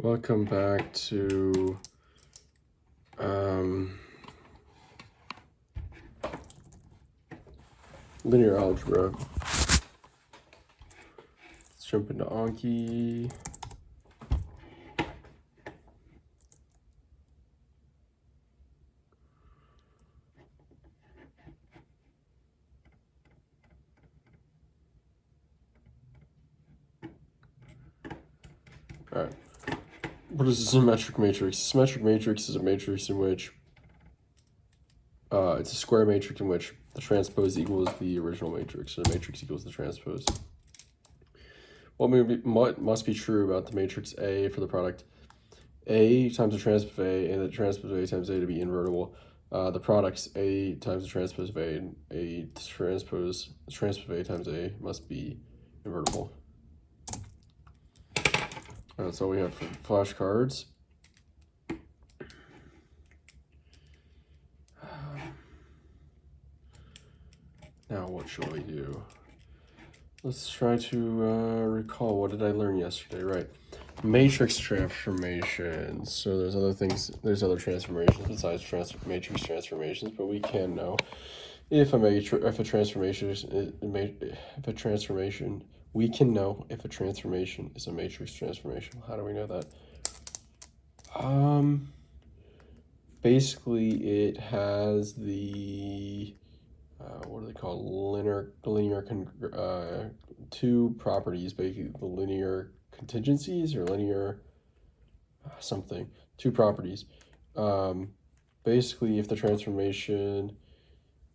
Welcome back to linear algebra. Let's jump into Anki. All right. What is a symmetric matrix? A symmetric matrix is a matrix in which it's a square matrix in which the transpose equals the original matrix, so the matrix equals the transpose. What must be true about the matrix A for the product A times the transpose A and the transpose A times A to be invertible? The products A times the transpose of A and A transpose A times A must be invertible. That's all we have for flashcards. Now what shall we do? Let's try to recall, what did I learn yesterday? Right, matrix transformations. So there's other things, there's other transformations besides matrix transformations, but we can know if a transformation, we can know if a transformation is a matrix transformation. How do we know that? Basically it has the what do they call linear two properties, basically the linear contingencies or linear something, two properties. Basically if the transformation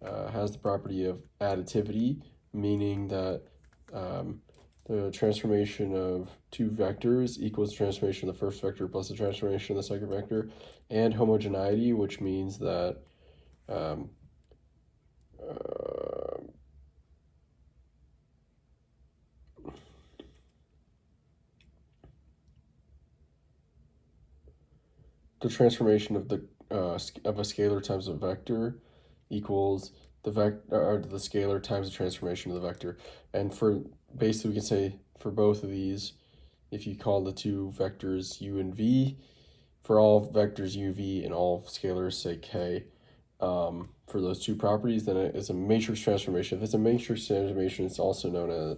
has the property of additivity, meaning that the transformation of two vectors equals the transformation of the first vector plus the transformation of the second vector, and homogeneity, which means that the transformation of the of a scalar times a vector equals the scalar times the transformation of the vector. And for basically we can say for both of these, if you call the two vectors u and v, for all vectors u, v, and all scalars say k, for those two properties, then it's a matrix transformation. If it's a matrix transformation, it's also known as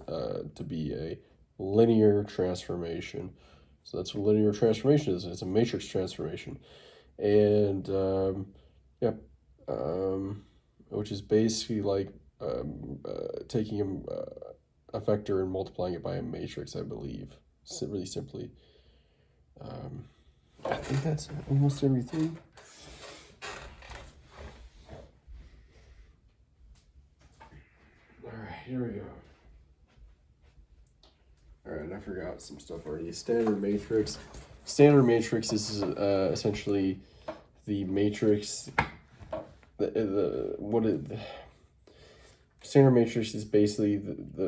to be a linear transformation. So that's what linear transformation is. It's a matrix transformation. And which is basically like taking a vector and multiplying it by a matrix, I believe, really simply. I think that's almost everything. All right, here we go. All right, I forgot some stuff already. Standard matrix. Standard matrix is essentially the matrix. Standard matrix is basically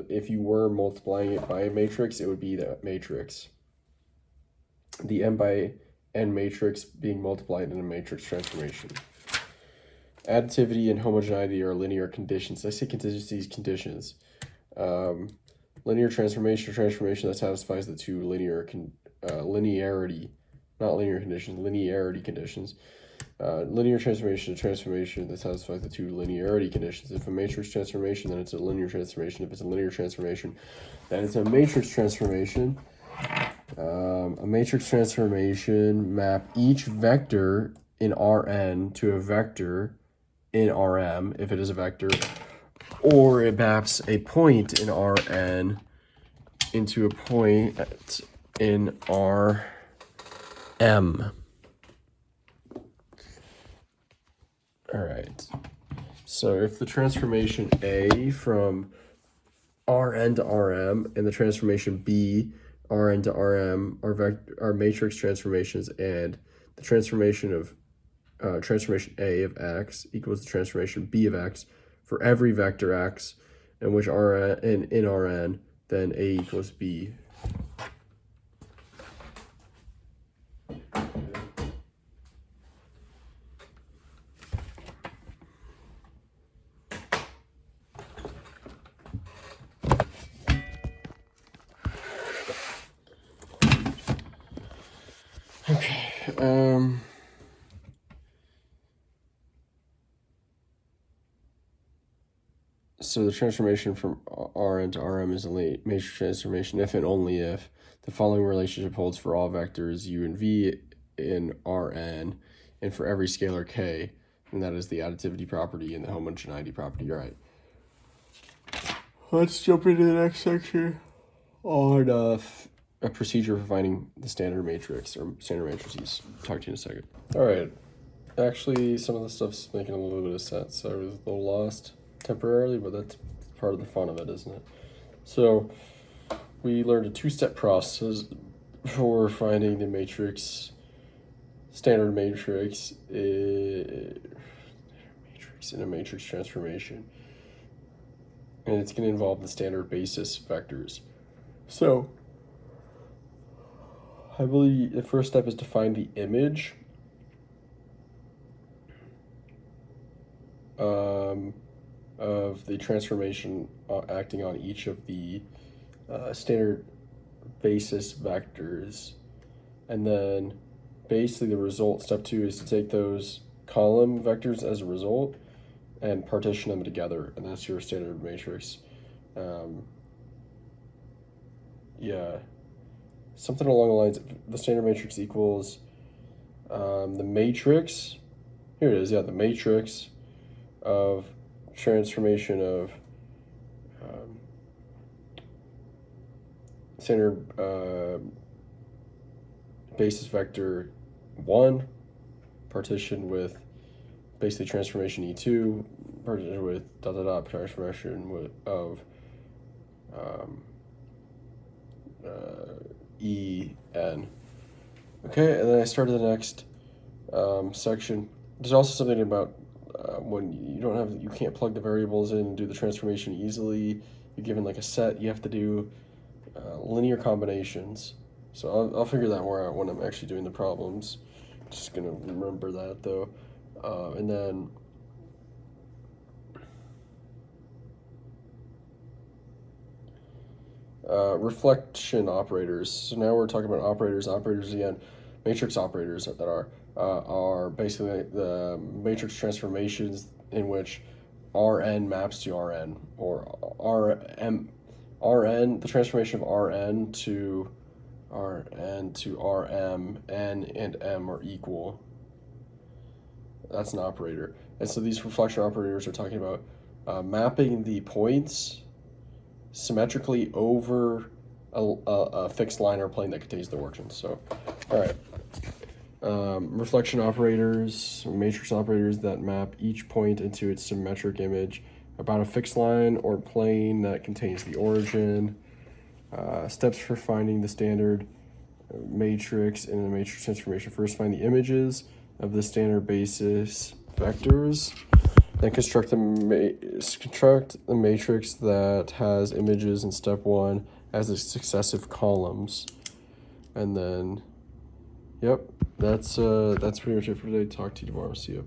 if you were multiplying it by a matrix, it would be that matrix. The m by n matrix being multiplied in a matrix transformation. Additivity and homogeneity are linear conditions. I say contingencies, conditions. Linear transformation that satisfies the two linearity, not linear conditions, linearity conditions. Linear transformation that satisfies the two linearity conditions. If a matrix transformation, then it's a linear transformation. If it's a linear transformation, then it's a matrix transformation. A matrix transformation map each vector in Rn to a vector in Rm, if it is a vector, or it maps a point in Rn into a point in Rm. All right. So if the transformation A from Rn to Rm and the transformation B Rn to Rm are matrix transformations, and the transformation of transformation A of x equals the transformation B of x for every vector x in which Rn in Rn, then A equals B. Okay. So the transformation from Rn to Rm is a matrix transformation if and only if the following relationship holds for all vectors u and v in Rn and for every scalar k, and that is the additivity property and the homogeneity property. All right. Let's jump into the next section on a procedure for finding the standard matrix or standard matrices. Talk to you in a second. All right. Actually, some of the stuff's making a little bit of sense. I was a little lost temporarily, but that's part of the fun of it, isn't it? So we learned a two-step process for finding the matrix, standard matrix in a matrix transformation. And it's going to involve the standard basis vectors. So I believe the first step is to find the image of the transformation acting on each of the standard basis vectors. And then basically the result, step 2, is to take those column vectors as a result and partition them together, and that's your standard matrix. Yeah, something along the lines of the standard matrix equals the matrix, here it is, yeah, the matrix of transformation of standard basis vector 1 partitioned with basically transformation E2 partitioned with transformation of En. Okay, and then I started the next section. There's also something about when you can't plug the variables in and do the transformation easily. You're given like a set, you have to do linear combinations. So I'll figure that more out when I'm actually doing the problems. Just gonna remember that though. And then reflection operators. So now we're talking about operators. Operators again, matrix operators that are basically the matrix transformations in which Rn maps to Rn, or Rn, the transformation of Rn to Rm, N and M are equal. That's an operator. And so these reflection operators are talking about mapping the points symmetrically over a fixed line or plane that contains the origin. So, all right. Reflection operators, matrix operators that map each point into its symmetric image about a fixed line or plane that contains the origin. Steps for finding the standard matrix in a matrix transformation. First, find the images of the standard basis vectors. Then construct the matrix that has images in step 1 as its successive columns. And then, yep, that's pretty much it for today. Talk to you tomorrow. See you.